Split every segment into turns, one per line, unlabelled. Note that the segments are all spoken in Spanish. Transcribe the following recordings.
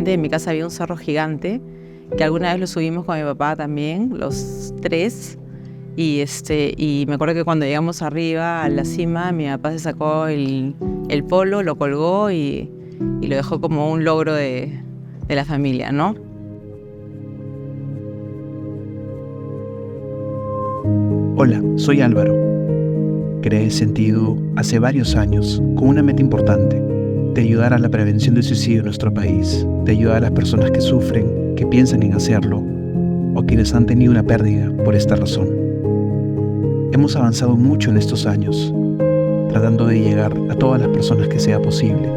frente de mi casa había un cerro gigante, que alguna vez lo subimos con mi papá también, los tres. Y me acuerdo que cuando llegamos arriba a la cima, mi papá se sacó el polo, lo colgó y lo dejó como un logro de la familia, ¿no?
Hola, soy Álvaro. Creé Sentido hace varios años con una meta importante: de ayudar a la prevención del suicidio en nuestro país, de ayudar a las personas que sufren, que piensan en hacerlo o quienes han tenido una pérdida por esta razón. Hemos avanzado mucho en estos años, tratando de llegar a todas las personas que sea posible,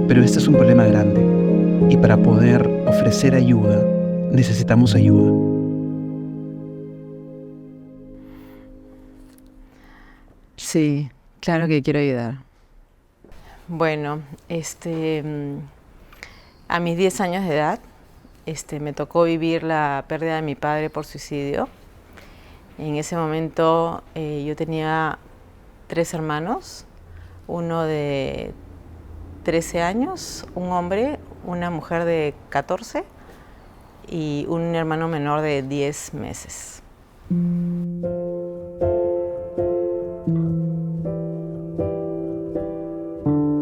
pero este es un problema grande y para poder ofrecer ayuda necesitamos ayuda.
Sí, claro que quiero ayudar. Bueno, a mis 10 años de edad, me tocó vivir la pérdida de mi padre por suicidio. En ese momento yo tenía 3 hermanos, uno de 13 años, un hombre, una mujer de 14 y un hermano menor de 10 meses.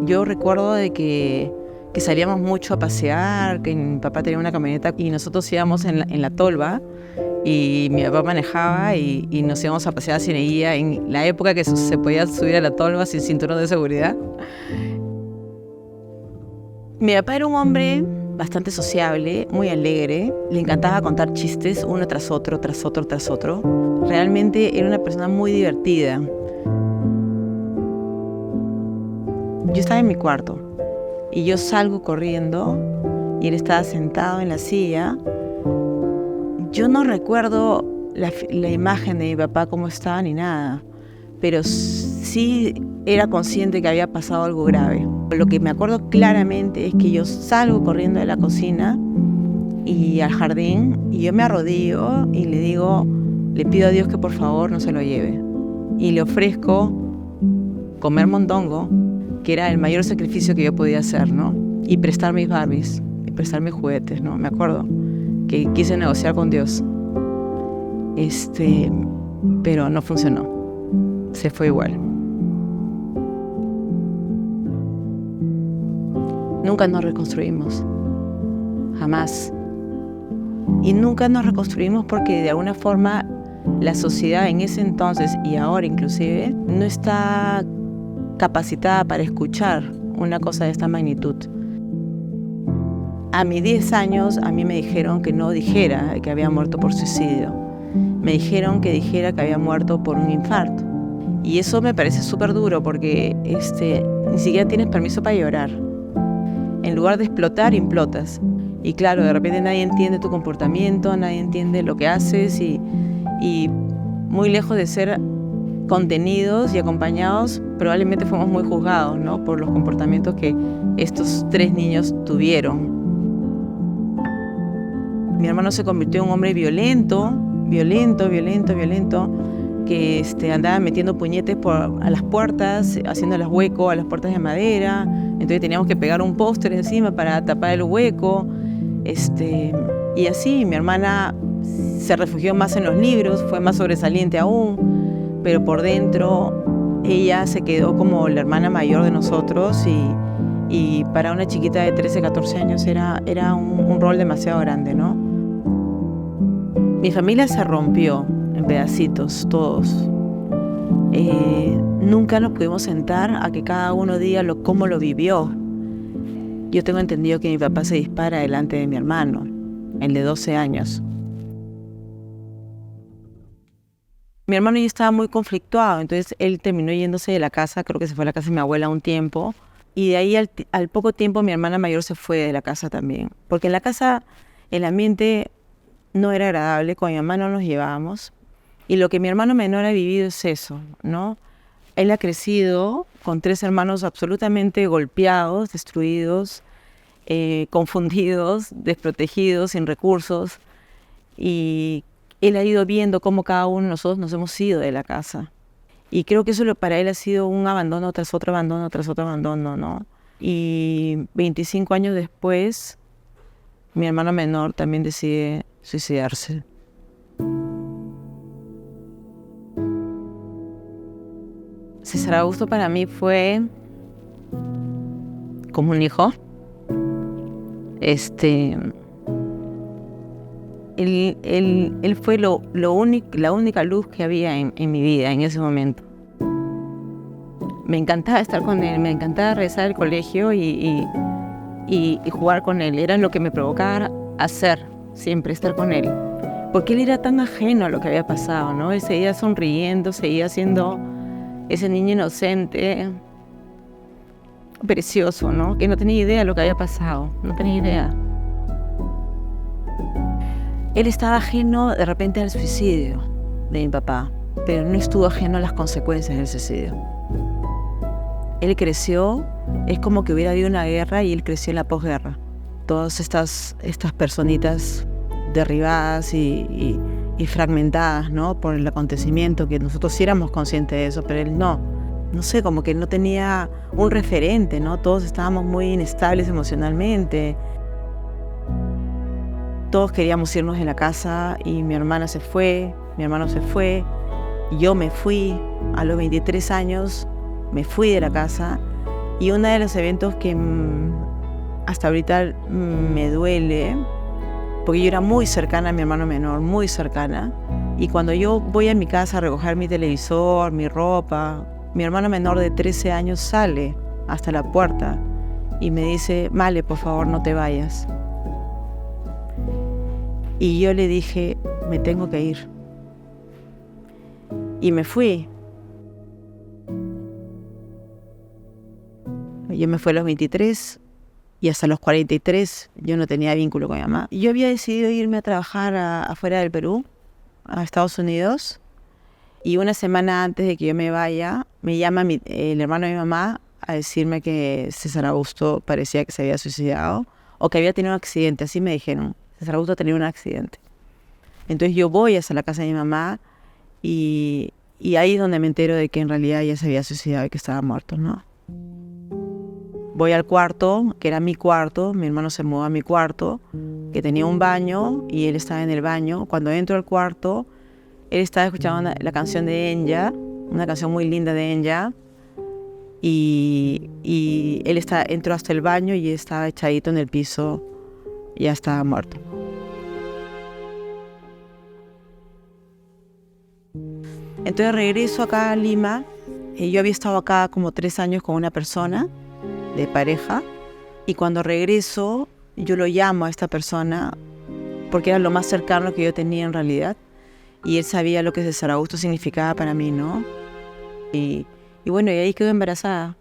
Yo recuerdo de que salíamos mucho a pasear, que mi papá tenía una camioneta y nosotros íbamos en la tolva y mi papá manejaba y nos íbamos a pasear sin guía en la época que se podía subir a la tolva sin cinturón de seguridad. Mi papá era un hombre bastante sociable, muy alegre, le encantaba contar chistes uno tras otro, tras otro, tras otro. Realmente era una persona muy divertida. Yo estaba en mi cuarto y yo salgo corriendo y él estaba sentado en la silla. Yo no recuerdo la imagen de mi papá cómo estaba ni nada, pero sí era consciente que había pasado algo grave. Lo que me acuerdo claramente es que yo salgo corriendo de la cocina y al jardín y yo me arrodillo y le pido a Dios que por favor no se lo lleve. Y le ofrezco comer mondongo, que era el mayor sacrificio que yo podía hacer, ¿no? Y prestar mis Barbies, y prestar mis juguetes, ¿no? Me acuerdo que quise negociar con Dios. Pero no funcionó. Se fue igual. Nunca nos reconstruimos. Jamás. Y nunca nos reconstruimos porque de alguna forma la sociedad en ese entonces y ahora inclusive no está capacitada para escuchar una cosa de esta magnitud. A mis 10 años a mí me dijeron que no dijera que había muerto por suicidio. Me dijeron que dijera que había muerto por un infarto. Y eso me parece súper duro porque ni siquiera tienes permiso para llorar. En lugar de explotar, implotas. Y claro, de repente nadie entiende tu comportamiento, nadie entiende lo que haces y muy lejos de ser contenidos y acompañados, probablemente fuimos muy juzgados, ¿no? Por los comportamientos que estos 3 niños tuvieron. Mi hermano se convirtió en un hombre violento, que andaba metiendo puñetes a las puertas, haciéndolas hueco a las puertas de madera. Entonces teníamos que pegar un póster encima para tapar el hueco. Y así mi hermana se refugió más en los libros, fue más sobresaliente aún. Pero por dentro ella se quedó como la hermana mayor de nosotros y para una chiquita de 13, 14 años era un rol demasiado grande, ¿no? Mi familia se rompió en pedacitos, todos. Nunca nos pudimos sentar a que cada uno diga cómo lo vivió. Yo tengo entendido que mi papá se dispara delante de mi hermano, el de 12 años. Mi hermano ya estaba muy conflictuado, entonces él terminó yéndose de la casa, creo que se fue a la casa de mi abuela un tiempo, y de ahí al poco tiempo mi hermana mayor se fue de la casa también, porque en la casa el ambiente no era agradable, con mi mamá no nos llevábamos, y lo que mi hermano menor ha vivido es eso, ¿no? Él ha crecido con 3 hermanos absolutamente golpeados, destruidos, confundidos, desprotegidos, sin recursos, y él ha ido viendo cómo cada uno de nosotros nos hemos ido de la casa. Y creo que eso para él ha sido un abandono tras otro abandono, tras otro abandono, ¿no? Y 25 años después, mi hermano menor también decide suicidarse. César Augusto para mí fue como un hijo. Él fue la única luz que había en mi vida en ese momento. Me encantaba estar con él, me encantaba regresar al colegio y jugar con él. Era lo que me provocaba hacer, siempre estar con él. Porque él era tan ajeno a lo que había pasado, ¿no? Él seguía sonriendo, seguía siendo ese niño inocente, precioso, ¿no? Que no tenía idea de lo que había pasado, no tenía idea. Él estaba ajeno de repente al suicidio de mi papá, pero no estuvo ajeno a las consecuencias del suicidio. Él creció, es como que hubiera habido una guerra y él creció en la posguerra. Todas estas personitas derribadas y fragmentadas, ¿no? Por el acontecimiento, que nosotros sí éramos conscientes de eso, pero él no. No sé, como que él no tenía un referente, ¿no? Todos estábamos muy inestables emocionalmente. Todos queríamos irnos de la casa y mi hermana se fue, mi hermano se fue, yo me fui a los 23 años. Me fui de la casa y uno de los eventos que hasta ahorita me duele, porque yo era muy cercana a mi hermano menor, muy cercana, y cuando yo voy a mi casa a recoger mi televisor, mi ropa, mi hermano menor de 13 años sale hasta la puerta y me dice: Male, por favor, no te vayas. Y yo le dije: me tengo que ir. Y me fui. Yo me fui a los 23 y hasta los 43 yo no tenía vínculo con mi mamá. Yo había decidido irme a trabajar afuera del Perú, a Estados Unidos, y una semana antes de que yo me vaya, me llama el hermano de mi mamá a decirme que César Augusto parecía que se había suicidado o que había tenido un accidente. Así me dijeron: César Augusto tenía un accidente. Entonces yo voy hasta la casa de mi mamá y ahí es donde me entero de que en realidad ya se había suicidado y que estaba muerto, ¿no? Voy al cuarto, que era mi cuarto, mi hermano se mudó a mi cuarto, que tenía un baño y él estaba en el baño. Cuando entro al cuarto, él estaba escuchando la canción de Enya, una canción muy linda de Enya, y él entró hasta el baño y estaba echadito en el piso, ya estaba muerto. Entonces regreso acá a Lima, y yo había estado acá como 3 años con una persona de pareja, y cuando regreso yo lo llamo a esta persona porque era lo más cercano que yo tenía en realidad, y él sabía lo que César Augusto significaba para mí, ¿no? Y bueno, y ahí quedó embarazada.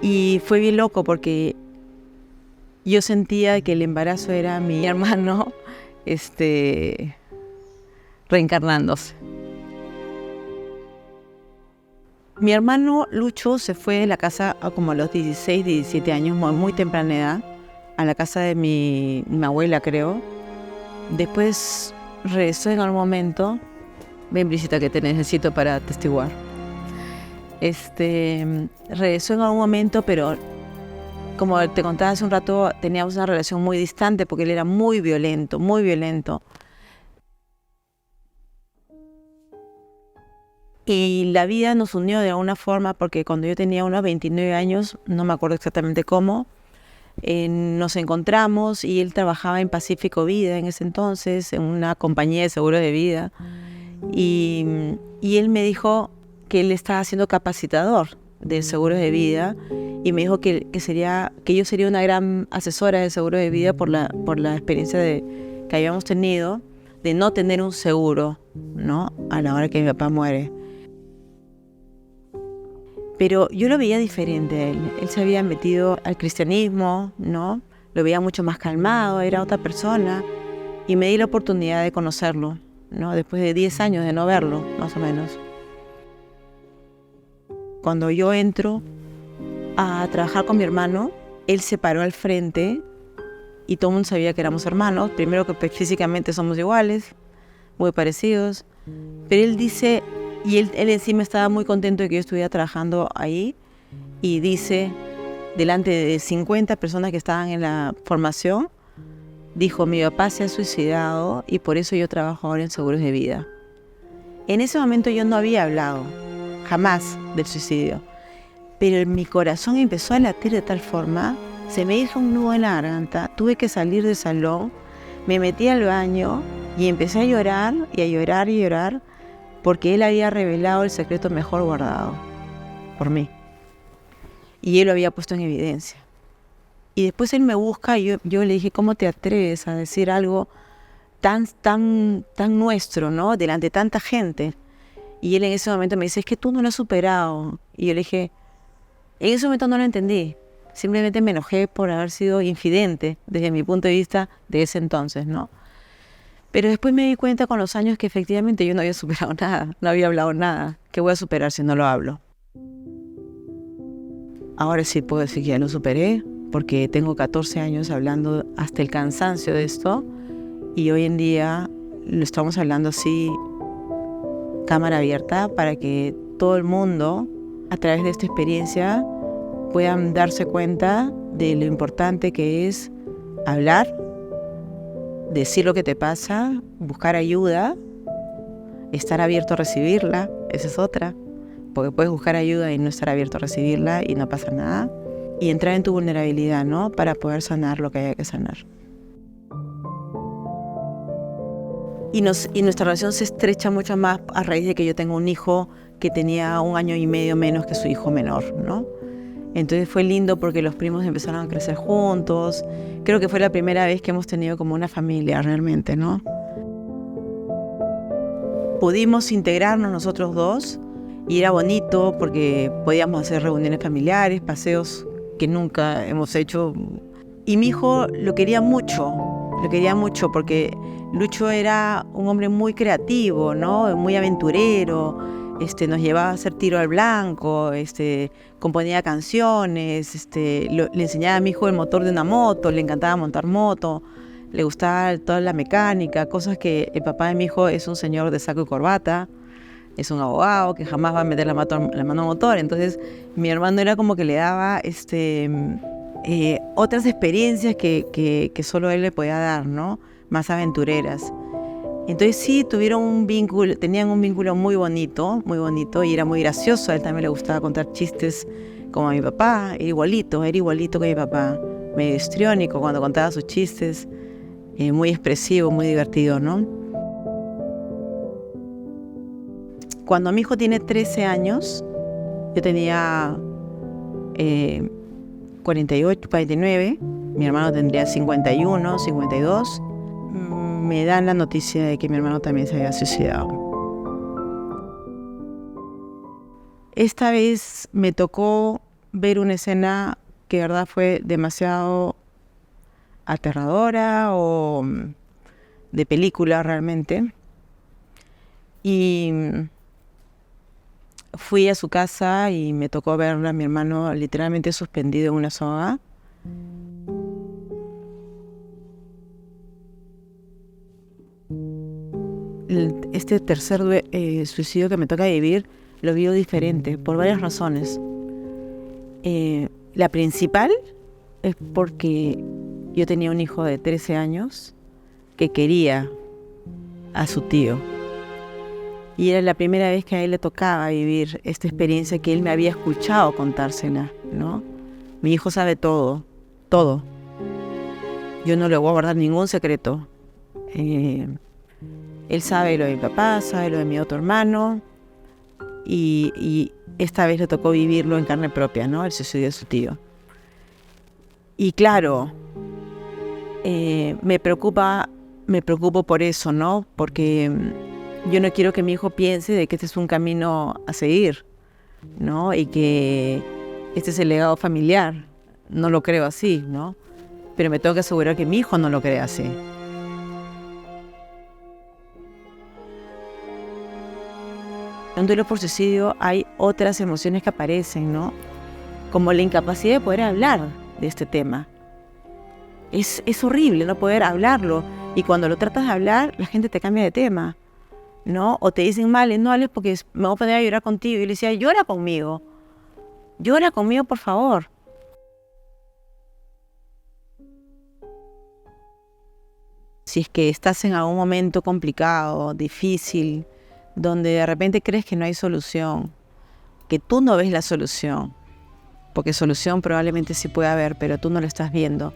Y fue bien loco porque yo sentía que el embarazo era mi hermano reencarnándose. Mi hermano Lucho se fue de la casa como a los 16, 17 años, muy temprana edad, a la casa de mi abuela, creo. Después regresó en algún momento. Ven, Brisita, que te necesito para atestiguar. Regresó en algún momento, pero como te contaba hace un rato, teníamos una relación muy distante porque él era muy violento, muy violento. Y la vida nos unió de alguna forma porque cuando yo tenía unos 29 años, no me acuerdo exactamente cómo, nos encontramos y él trabajaba en Pacífico Vida en ese entonces, en una compañía de seguros de vida. Y él me dijo que él estaba siendo capacitador de seguros de vida y me dijo que yo sería una gran asesora de seguros de vida por la experiencia que habíamos tenido de no tener un seguro, ¿no? A la hora que mi papá muere. Pero yo lo veía diferente a él. Él se había metido al cristianismo, ¿no? Lo veía mucho más calmado, era otra persona. Y me di la oportunidad de conocerlo, ¿no? Después de 10 años de no verlo, más o menos. Cuando yo entro a trabajar con mi hermano, él se paró al frente y todo el mundo sabía que éramos hermanos. Primero que físicamente somos iguales, muy parecidos. Pero él dice... Y él encima estaba muy contento de que yo estuviera trabajando ahí y dice: delante de 50 personas que estaban en la formación, dijo: mi papá se ha suicidado y por eso yo trabajo ahora en seguros de vida. En ese momento yo no había hablado jamás del suicidio, pero en mi corazón empezó a latir de tal forma, se me hizo un nudo en la garganta, tuve que salir del salón, me metí al baño y empecé a llorar y a llorar y a llorar, porque él había revelado el secreto mejor guardado por mí. Y él lo había puesto en evidencia. Y después él me busca y yo le dije: ¿cómo te atreves a decir algo tan nuestro, ¿no? Delante de tanta gente. Y él en ese momento me dice: es que tú no lo has superado. Y yo le dije, en ese momento no lo entendí. Simplemente me enojé por haber sido infidente desde mi punto de vista de ese entonces, ¿no? Pero después me di cuenta con los años que efectivamente yo no había superado nada, no había hablado nada. ¿Qué voy a superar si no lo hablo? Ahora sí puedo decir que ya lo superé, porque tengo 14 años hablando hasta el cansancio de esto, y hoy en día lo estamos hablando así, cámara abierta, para que todo el mundo, a través de esta experiencia, puedan darse cuenta de lo importante que es hablar, decir lo que te pasa, buscar ayuda, estar abierto a recibirla, esa es otra, porque puedes buscar ayuda y no estar abierto a recibirla y no pasa nada, y entrar en tu vulnerabilidad, ¿no? Para poder sanar lo que haya que sanar. Y nuestra relación se estrecha mucho más a raíz de que yo tengo un hijo que tenía 1 año y medio menos que su hijo menor, ¿no? Entonces fue lindo porque los primos empezaron a crecer juntos. Creo que fue la primera vez que hemos tenido como una familia realmente, ¿no? Pudimos integrarnos nosotros dos y era bonito porque podíamos hacer reuniones familiares, paseos que nunca hemos hecho. Y mi hijo lo quería mucho porque Lucho era un hombre muy creativo, ¿no? Muy aventurero. Nos llevaba a hacer tiro al blanco, componía canciones, le enseñaba a mi hijo el motor de una moto, le encantaba montar moto, le gustaba toda la mecánica, cosas que el papá de mi hijo es un señor de saco y corbata, es un abogado que jamás va a meter la mano al motor. Entonces mi hermano era como que le daba otras experiencias que solo él le podía dar, ¿no? Más aventureras. Entonces sí, tenían un vínculo muy bonito y era muy gracioso. A él también le gustaba contar chistes como a mi papá, era igualito que mi papá, medio histriónico cuando contaba sus chistes, muy expresivo, muy divertido, ¿no? Cuando mi hijo tiene 13 años, yo tenía 48, 49, mi hermano tendría 51, 52, me dan la noticia de que mi hermano también se había suicidado. Esta vez me tocó ver una escena que de verdad fue demasiado aterradora o de película realmente. Y fui a su casa y me tocó ver a mi hermano literalmente suspendido en una soga. Este tercer suicidio que me toca vivir lo vivo diferente por varias razones. La principal es porque yo tenía un hijo de 13 años que quería a su tío. Y era la primera vez que a él le tocaba vivir esta experiencia que él me había escuchado contársela, ¿no? Mi hijo sabe todo, todo. Yo no le voy a guardar ningún secreto. Él sabe lo de mi papá, sabe lo de mi otro hermano, y esta vez le tocó vivirlo en carne propia, ¿no? El suicidio de su tío. Y claro, me preocupo por eso, ¿no? Porque yo no quiero que mi hijo piense de que este es un camino a seguir, ¿no? Y que este es el legado familiar. No lo creo así, ¿no? Pero me tengo que asegurar que mi hijo no lo crea así. En un duelo por suicidio hay otras emociones que aparecen, ¿no? Como la incapacidad de poder hablar de este tema. Es horrible no poder hablarlo. Y cuando lo tratas de hablar, la gente te cambia de tema, ¿no? O te dicen: mal, no hables porque me voy a poner a llorar contigo. Y yo le decía: llora conmigo, por favor. Si es que estás en algún momento complicado, difícil, donde de repente crees que no hay solución, que tú no ves la solución, porque solución probablemente sí puede haber, pero tú no la estás viendo.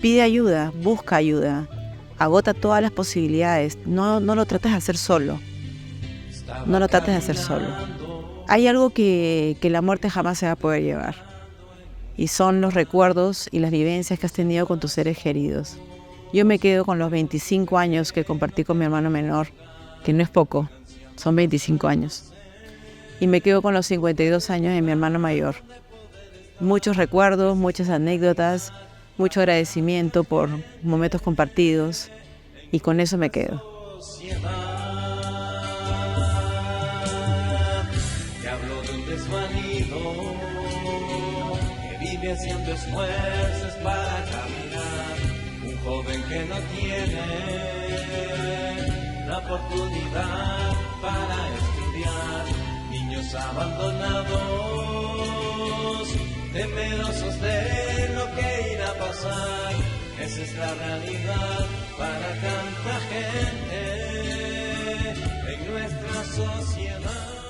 Pide ayuda, busca ayuda, agota todas las posibilidades, no lo trates de hacer solo, no lo trates de hacer solo. Hay algo que la muerte jamás se va a poder llevar, y son los recuerdos y las vivencias que has tenido con tus seres queridos. Yo me quedo con los 25 años que compartí con mi hermano menor, que no es poco, son 25 años. Y me quedo con los 52 años de mi hermano mayor. Muchos recuerdos, muchas anécdotas, mucho agradecimiento por momentos compartidos, y con eso me quedo.
Te hablo de un desvalido que vive haciendo esfuerzos para caminar, un joven que no tiene la oportunidad para estudiar, niños abandonados, temerosos de lo que irá a pasar. Esa es la realidad para tanta gente en nuestra sociedad.